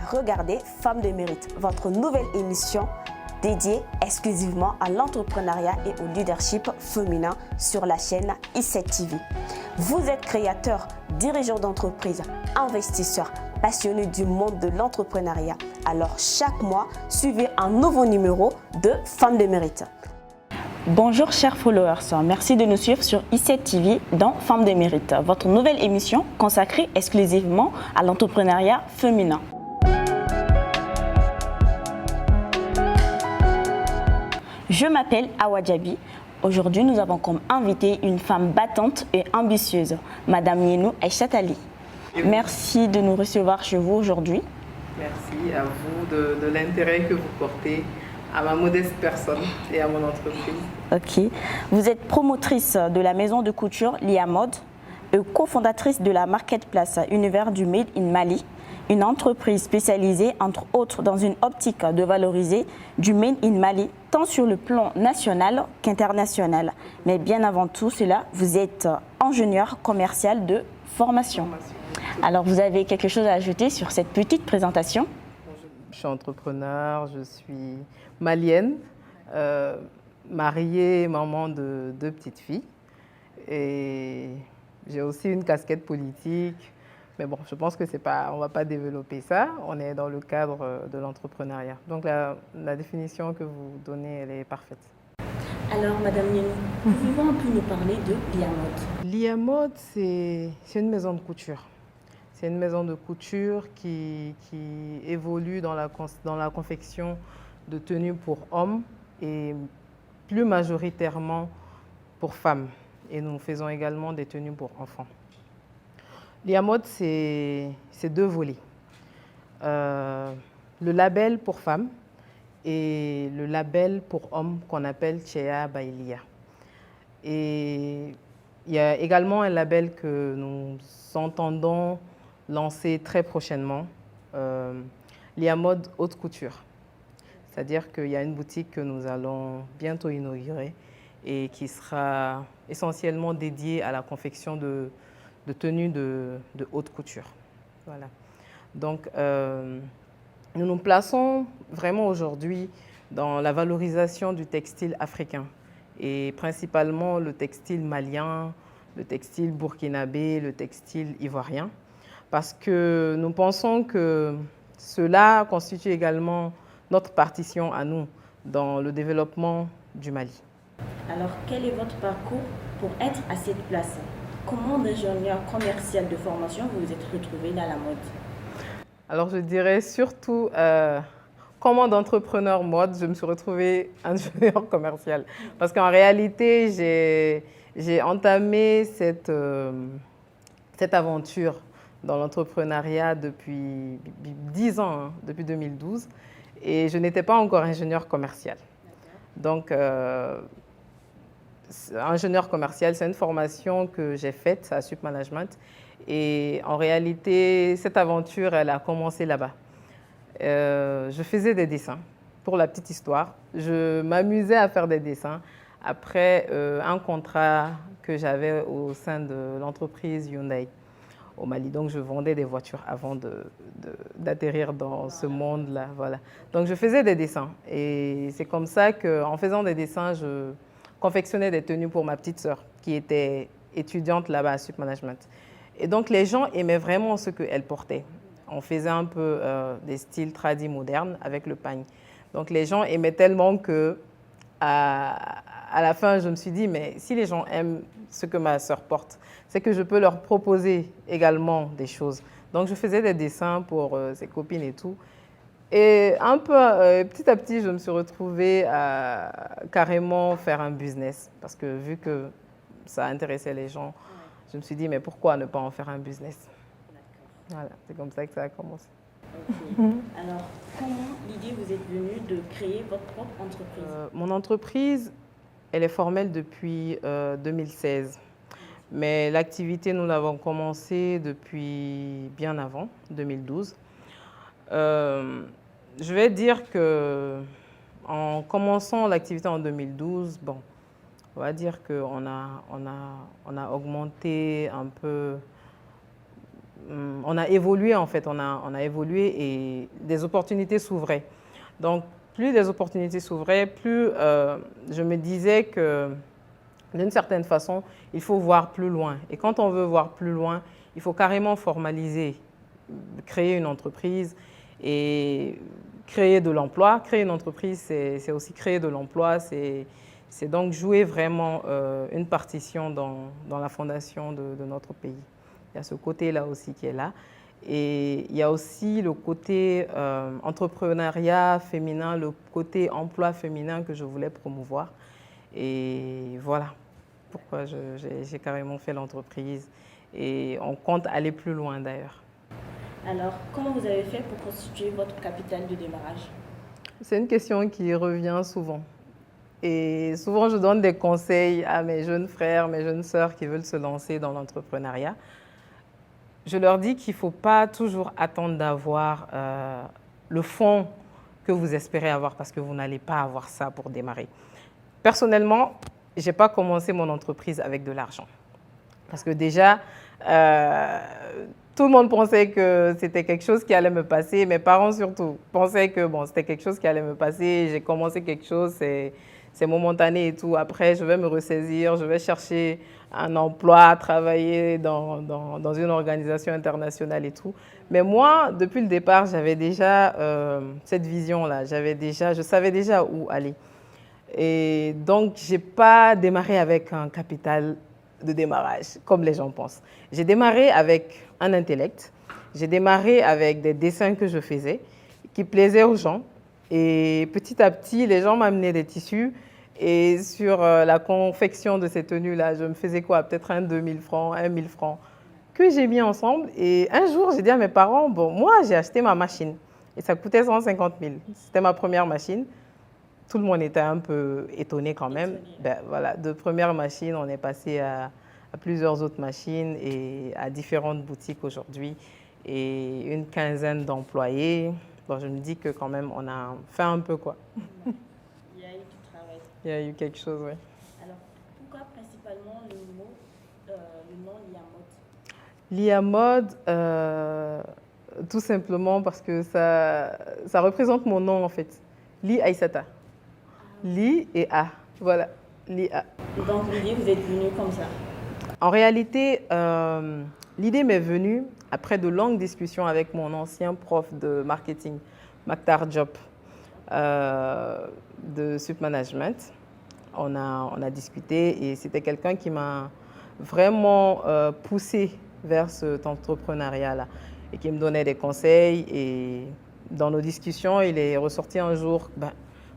regarder Femmes de mérite, votre nouvelle émission dédiée exclusivement à l'entrepreneuriat et au leadership féminin sur la chaîne i7 TV. Vous êtes créateur, dirigeant d'entreprise, investisseur, passionné du monde de l'entrepreneuriat. Alors chaque mois, suivez un nouveau numéro de Femmes de mérite. Bonjour chers followers, merci de nous suivre sur i7 TV dans Femmes de mérite, votre nouvelle émission consacrée exclusivement à l'entrepreneuriat féminin. Je m'appelle Awa Djabi. Aujourd'hui, nous avons comme invitée une femme battante et ambitieuse, Madame Yenou Aïchat Ali. Merci de nous recevoir chez vous aujourd'hui. Merci à vous de l'intérêt que vous portez à ma modeste personne et à mon entreprise. Ok. Vous êtes promotrice de la maison de couture Lia Mode et cofondatrice de la marketplace Univers du Made in Mali, une entreprise spécialisée entre autres dans une optique de valoriser du Made in Mali tant sur le plan national qu'international. Mais bien avant tout cela, vous êtes ingénieur commercial de formation. Alors vous avez quelque chose à ajouter sur cette petite présentation? Je suis entrepreneur, je suis malienne, mariée, maman de 2 petites filles. Et j'ai aussi une casquette politique. Mais bon, je pense que on ne va pas développer ça. On est dans le cadre de l'entrepreneuriat. Donc la définition que vous donnez, elle est parfaite. Alors Madame Yenou, pouvez-vous un peu nous parler de Lia Mode? Lia Mode, c'est une maison de couture. C'est une maison de couture qui évolue dans la confection de tenues pour hommes et plus majoritairement pour femmes. Et nous faisons également des tenues pour enfants. Lia Mode, c'est 2 volets. Le label pour femmes et le label pour hommes qu'on appelle Tchéa by Lia. Et il y a également un label que nous entendons lancer très prochainement, Lia Mode haute couture. C'est-à-dire qu'il y a une boutique que nous allons bientôt inaugurer et qui sera essentiellement dédiée à la confection de tenues de haute couture. Voilà. Donc, nous nous plaçons vraiment aujourd'hui dans la valorisation du textile africain et principalement le textile malien, le textile burkinabé, le textile ivoirien, parce que nous pensons que cela constitue également notre partition à nous dans le développement du Mali. Alors, quel est votre parcours pour être à cette place? Comment d'ingénieur commercial de formation vous vous êtes retrouvé dans la mode? Alors, je dirais surtout comment d'entrepreneur mode, je me suis retrouvée ingénieur commercial. Parce qu'en réalité, j'ai entamé cette aventure dans l'entrepreneuriat depuis 10 ans, hein, depuis 2012. Et je n'étais pas encore ingénieur commercial. Donc, ingénieur commercial, c'est une formation que j'ai faite à Sup Management. Et en réalité, cette aventure, elle a commencé là-bas. Je faisais des dessins, pour la petite histoire. Je m'amusais à faire des dessins après un contrat que j'avais au sein de l'entreprise Hyundai au Mali. Donc, je vendais des voitures avant d'atterrir dans ce monde-là. Voilà. Donc, je faisais des dessins. Et c'est comme ça qu'en faisant des dessins, je confectionnais des tenues pour ma petite sœur qui était étudiante là-bas à Sup Management. Et donc, les gens aimaient vraiment ce qu'elle portait. On faisait un peu des styles tradis modernes avec le pagne. Donc, les gens aimaient tellement que à la fin, je me suis dit, mais si les gens aiment ce que ma sœur porte, c'est que je peux leur proposer également des choses. Donc, je faisais des dessins pour ses copines et tout. Et un peu, petit à petit, je me suis retrouvée à carrément faire un business. Parce que vu que ça intéressait les gens, je me suis dit, mais pourquoi ne pas en faire un business? Voilà, c'est comme ça que ça a commencé. Okay. Alors, comment l'idée vous est venue de créer votre propre entreprise? Mon entreprise, elle est formelle depuis 2016. Mais l'activité, nous l'avons commencée depuis bien avant, 2012. Je vais dire que en commençant l'activité en 2012, bon, on va dire qu'on a augmenté un peu on a évolué en fait, on a évolué et des opportunités s'ouvraient. Donc, plus des opportunités s'ouvraient, plus je me disais que d'une certaine façon, il faut voir plus loin. Et quand on veut voir plus loin, il faut carrément formaliser, créer une entreprise et créer de l'emploi. Créer une entreprise, c'est aussi créer de l'emploi, c'est donc jouer vraiment une partition dans la fondation de notre pays. Il y a ce côté-là aussi qui est là. Et il y a aussi le côté entrepreneuriat féminin, le côté emploi féminin que je voulais promouvoir. Et voilà pourquoi j'ai carrément fait l'entreprise. Et on compte aller plus loin d'ailleurs. Alors, comment vous avez fait pour constituer votre capital de démarrage? C'est une question qui revient souvent. Et souvent, je donne des conseils à mes jeunes frères, mes jeunes sœurs qui veulent se lancer dans l'entrepreneuriat. Je leur dis qu'il ne faut pas toujours attendre d'avoir le fonds que vous espérez avoir parce que vous n'allez pas avoir ça pour démarrer. Personnellement, je n'ai pas commencé mon entreprise avec de l'argent. Parce que déjà, tout le monde pensait que c'était quelque chose qui allait me passer. Mes parents surtout pensaient que bon, c'était quelque chose qui allait me passer. J'ai commencé quelque chose, c'est momentané et tout. Après, je vais me ressaisir, je vais chercher un emploi, travailler dans une organisation internationale et tout. Mais moi, depuis le départ, j'avais déjà cette vision-là. Je savais déjà où aller. Et donc, je n'ai pas démarré avec un capital de démarrage, comme les gens pensent. J'ai démarré avec un intellect. J'ai démarré avec des dessins que je faisais, qui plaisaient aux gens. Et petit à petit, les gens m'amenaient des tissus. Et sur la confection de ces tenues-là, je me faisais quoi? Peut-être 2000 francs, 1000 francs, que j'ai mis ensemble. Et un jour, j'ai dit à mes parents, bon, moi, j'ai acheté ma machine. Et ça coûtait 150 000. C'était ma première machine. Tout le monde était un peu étonné quand même. Ben, voilà, de première machine, on est passé à plusieurs autres machines et à différentes boutiques aujourd'hui et une quinzaine d'employés. Bon, je me dis que quand même, on a fait un peu quoi. Il y a eu du travail. Il y a eu quelque chose, oui. Alors, pourquoi principalement le nom Liamode? Liamode, tout simplement parce que ça représente mon nom en fait. Li Aïssata. Li et A. Voilà, Li A. Donc, l'idée, vous êtes venu comme ça? En réalité, l'idée m'est venue après de longues discussions avec mon ancien prof de marketing, Maktar Diop, de Sup Management. On a discuté et c'était quelqu'un qui m'a vraiment poussé vers cet entrepreneuriat-là et qui me donnait des conseils. Et dans nos discussions, il est ressorti un jour, ben,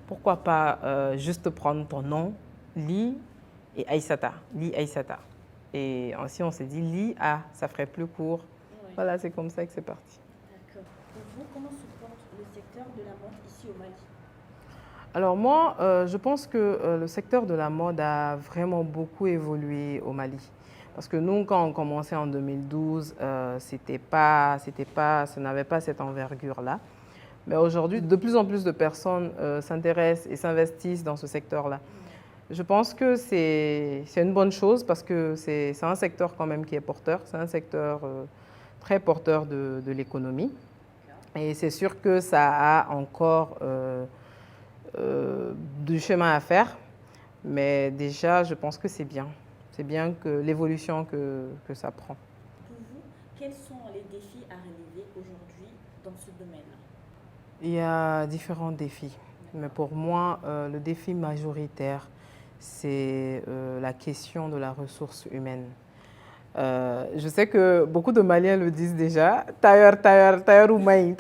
pourquoi pas juste prendre ton nom, Li et Aïssata, Li Aïssata. Et ainsi, on s'est dit, Li A, ça ferait plus court. Oui. Voilà, c'est comme ça que c'est parti. D'accord. Pour vous, comment se porte le secteur de la mode ici au Mali? Alors moi, je pense que le secteur de la mode a vraiment beaucoup évolué au Mali. Parce que nous, quand on commençait en 2012, ça n'avait pas cette envergure-là. Mais aujourd'hui, de plus en plus de personnes s'intéressent et s'investissent dans ce secteur-là. Je pense que c'est une bonne chose parce que c'est un secteur quand même qui est porteur. C'est un secteur très porteur de l'économie. Et c'est sûr que ça a encore du chemin à faire. Mais déjà, je pense que c'est bien. C'est bien que l'évolution que ça prend. Pour vous, quels sont les défis à relever aujourd'hui dans ce domaine-là? Il y a différents défis. Mais pour moi, le défi majoritaire, c'est la question de la ressource humaine. Je sais que beaucoup de Maliens le disent déjà, tailleur ou maï.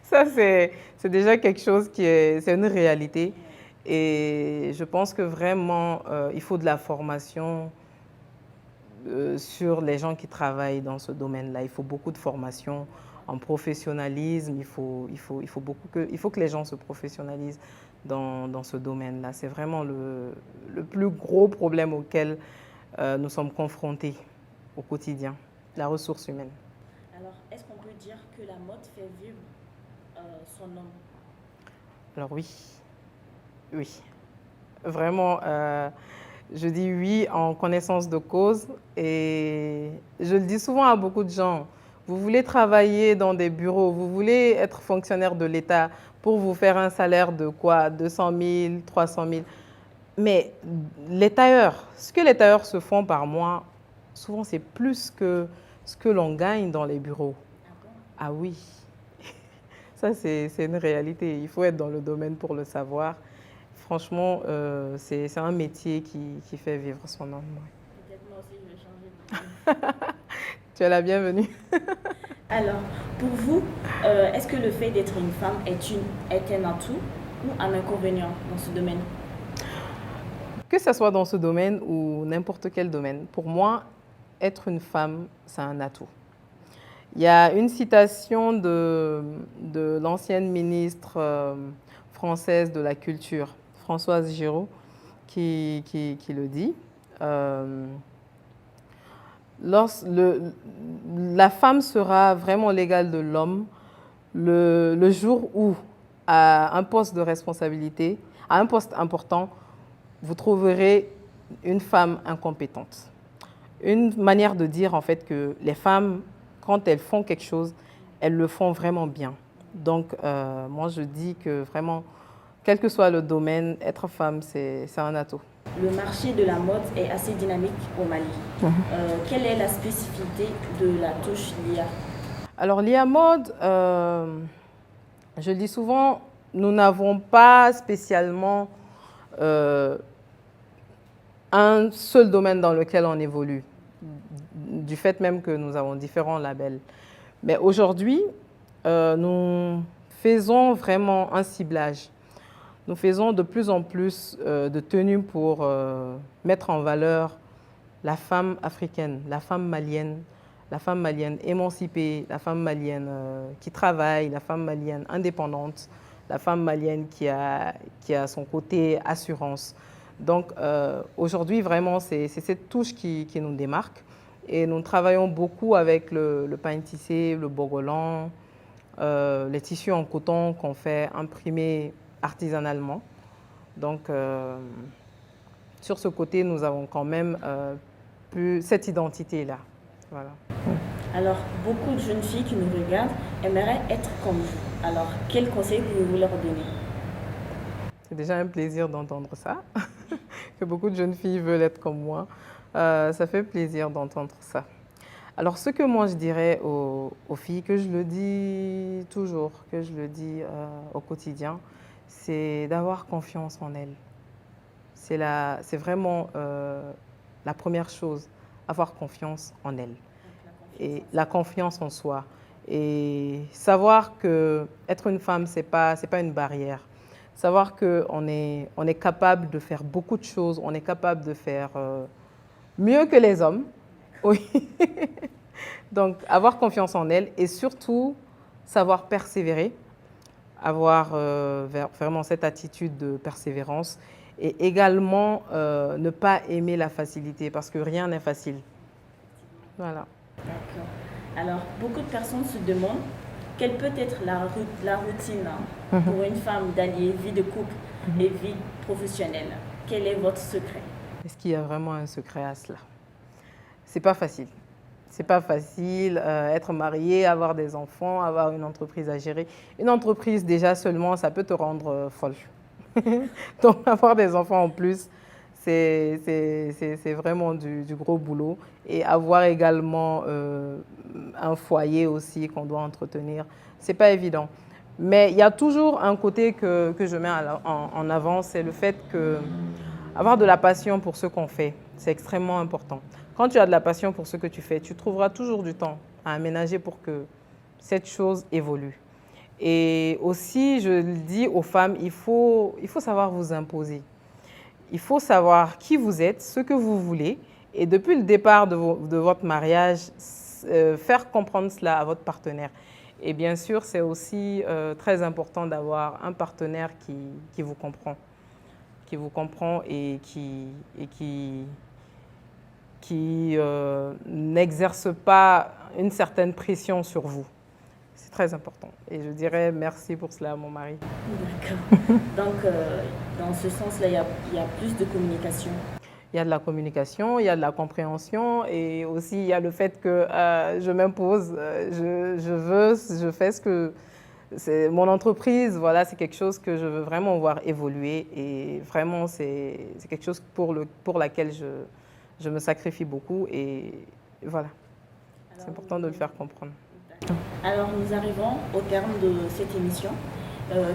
Ça, c'est déjà quelque chose c'est une réalité. Et je pense que vraiment, il faut de la formation sur les gens qui travaillent dans ce domaine-là. Il faut beaucoup de formation en professionnalisme. Il faut que les gens se professionnalisent dans ce domaine-là. C'est vraiment le plus gros problème auquel nous sommes confrontés au quotidien, la ressource humaine. Alors, est-ce qu'on peut dire que la mode fait vivre son homme? Alors oui, oui. Vraiment, Je dis oui en connaissance de cause et je le dis souvent à beaucoup de gens. Vous voulez travailler dans des bureaux, vous voulez être fonctionnaire de l'État pour vous faire un salaire de quoi? 200 000, 300 000. Mais les tailleurs, ce que les tailleurs se font par mois, souvent c'est plus que ce que l'on gagne dans les bureaux. Ah oui, ça c'est une réalité. Il faut être dans le domaine pour le savoir. Franchement, c'est un métier qui fait vivre son âme. Peut-être moi aussi, je vais changer de métier. Tu es la bienvenue. Alors, pour vous, est-ce que le fait d'être une femme est un atout ou un inconvénient dans ce domaine? Que ce soit dans ce domaine ou n'importe quel domaine, pour moi, être une femme, c'est un atout. Il y a une citation de l'ancienne ministre française de la Culture, Françoise Giroud, qui le dit. La femme sera vraiment l'égale de l'homme le jour où, à un poste de responsabilité, à un poste important, vous trouverez une femme incompétente. Une manière de dire en fait que les femmes, quand elles font quelque chose, elles le font vraiment bien. Donc, moi, je dis que vraiment, quel que soit le domaine, être femme, c'est un atout. Le marché de la mode est assez dynamique au Mali. Quelle est la spécificité de la touche Lia? Alors, Lia Mode, je le dis souvent, nous n'avons pas spécialement un seul domaine dans lequel on évolue, du fait même que nous avons différents labels. Mais aujourd'hui, nous faisons vraiment un ciblage. Nous faisons de plus en plus de tenues pour mettre en valeur la femme africaine, la femme malienne émancipée, la femme malienne qui travaille, la femme malienne indépendante, la femme malienne qui a son côté assurance. Donc aujourd'hui, vraiment, c'est cette touche qui nous démarque. Et nous travaillons beaucoup avec le pain tissé, le bogolan, les tissus en coton qu'on fait imprimer artisanalement. Donc sur ce côté, nous avons quand même cette identité-là. Voilà. Alors, beaucoup de jeunes filles qui nous regardent aimeraient être comme vous. Alors, quel conseil pouvez-vous leur donner? C'est déjà un plaisir d'entendre ça, que beaucoup de jeunes filles veulent être comme moi. Ça fait plaisir d'entendre ça. Alors, ce que moi je dirais aux filles, que je le dis toujours, que je le dis au quotidien, c'est d'avoir confiance en elles. C'est vraiment la première chose, avoir confiance en elles. Et la confiance en soi. Et savoir qu'être une femme, ce n'est pas une barrière. Savoir qu'on est capable de faire beaucoup de choses, on est capable de faire mieux que les hommes. Oui. Donc, avoir confiance en elle et surtout savoir persévérer, avoir vraiment cette attitude de persévérance et également ne pas aimer la facilité parce que rien n'est facile. Voilà. D'accord. Alors, beaucoup de personnes se demandent quelle peut être la routine pour une femme d'allier vie de couple et vie professionnelle. Quel est votre secret? Est-ce qu'il y a vraiment un secret à cela? C'est pas facile. C'est pas facile être marié, avoir des enfants, avoir une entreprise à gérer. Une entreprise déjà seulement, ça peut te rendre folle. Donc avoir des enfants en plus, c'est vraiment du gros boulot. Et avoir également un foyer aussi qu'on doit entretenir, c'est pas évident. Mais il y a toujours un côté que je mets en avant, c'est le fait que avoir de la passion pour ce qu'on fait, c'est extrêmement important. Quand tu as de la passion pour ce que tu fais, tu trouveras toujours du temps à aménager pour que cette chose évolue. Et aussi, je le dis aux femmes, il faut savoir vous imposer. Il faut savoir qui vous êtes, ce que vous voulez. Et depuis le départ de votre mariage, faire comprendre cela à votre partenaire. Et bien sûr, c'est aussi très important d'avoir un partenaire qui vous comprend. Qui vous comprend et qui n'exerce pas une certaine pression sur vous. C'est très important. Et je dirais merci pour cela à mon mari. D'accord. Donc, dans ce sens-là, il y a plus de communication. Il y a de la communication, il y a de la compréhension et aussi il y a le fait que je m'impose, je fais ce que... C'est mon entreprise, voilà, c'est quelque chose que je veux vraiment voir évoluer et vraiment c'est quelque chose pour laquelle je me sacrifie beaucoup et voilà, c'est important de le faire comprendre. Alors nous arrivons au terme de cette émission.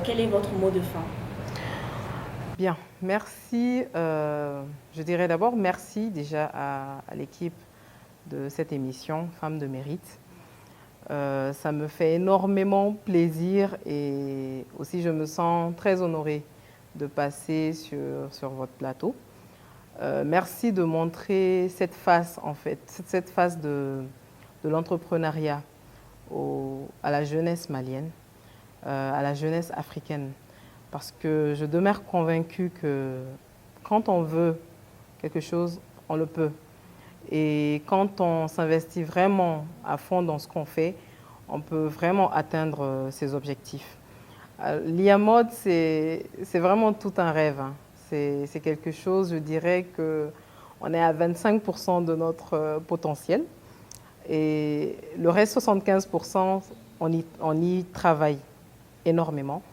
Quel est votre mot de fin? Bien, merci. Je dirais d'abord merci déjà à l'équipe de cette émission Femmes de mérite. Ça me fait énormément plaisir et aussi je me sens très honorée de passer sur votre plateau. Merci de montrer cette face en fait, cette face de l'entrepreneuriat à la jeunesse malienne, à la jeunesse africaine. Parce que je demeure convaincue que quand on veut quelque chose, on le peut. Et quand on s'investit vraiment à fond dans ce qu'on fait, on peut vraiment atteindre ses objectifs. L'IAMOD, c'est vraiment tout un rêve. Hein. C'est quelque chose, je dirais qu'on est à 25% de notre potentiel. Et le reste, 75%, on y travaille énormément.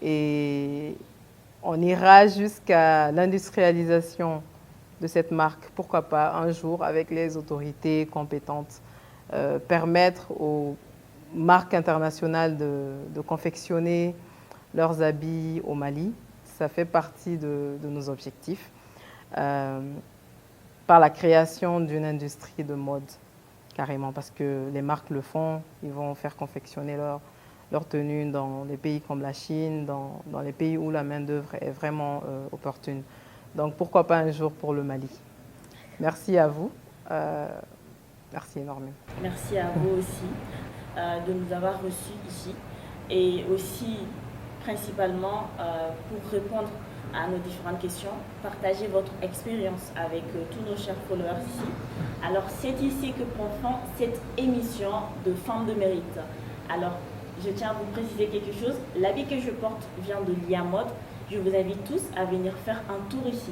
Et on ira jusqu'à l'industrialisation de cette marque, pourquoi pas un jour avec les autorités compétentes, permettre aux marques internationales de confectionner leurs habits au Mali. Ça fait partie de nos objectifs, par la création d'une industrie de mode, carrément, parce que les marques le font, ils vont faire confectionner leurs tenues dans des pays comme la Chine, dans les pays où la main-d'œuvre est vraiment opportune. Donc pourquoi pas un jour pour le Mali. Merci à vous. Merci énormément. Merci à vous aussi de nous avoir reçus ici et aussi principalement pour répondre à nos différentes questions, partager votre expérience avec tous nos chers followers ici. Alors c'est ici que prend fin cette émission de Femmes de mérite. Alors je tiens à vous préciser quelque chose, l'habit que je porte vient de l'IAMOD. Je vous invite tous à venir faire un tour ici.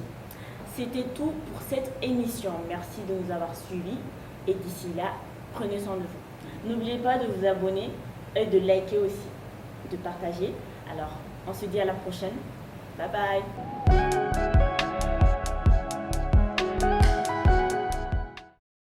C'était tout pour cette émission. Merci de nous avoir suivis et d'ici là, prenez soin de vous. N'oubliez pas de vous abonner et de liker aussi, de partager. Alors, on se dit à la prochaine. Bye bye.